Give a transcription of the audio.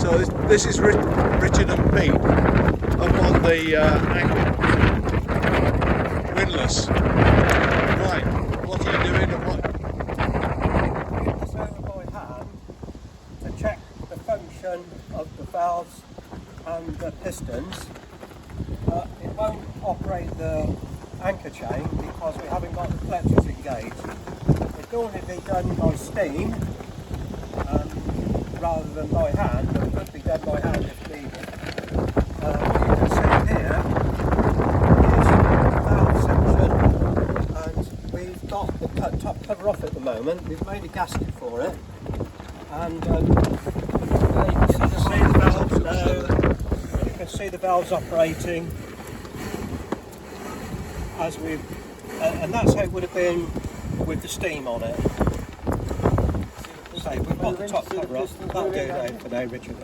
So this is Richard and Pete up on the windlass. Right, what are you doing and what? This over by hand to check the function of the valves and the pistons. It won't operate the anchor chain because we haven't got the clutches engaged. It's normally be done by steam rather than by hand, but it could be done by hand if needed. What you can see here is the valve section, and we've got the top cover off at the moment. We've made a gasket for it, and you can see the valves operating as we've, and that's how it would have been with the steam on it. So we've got the top cover off. That'll do now for now, Richard.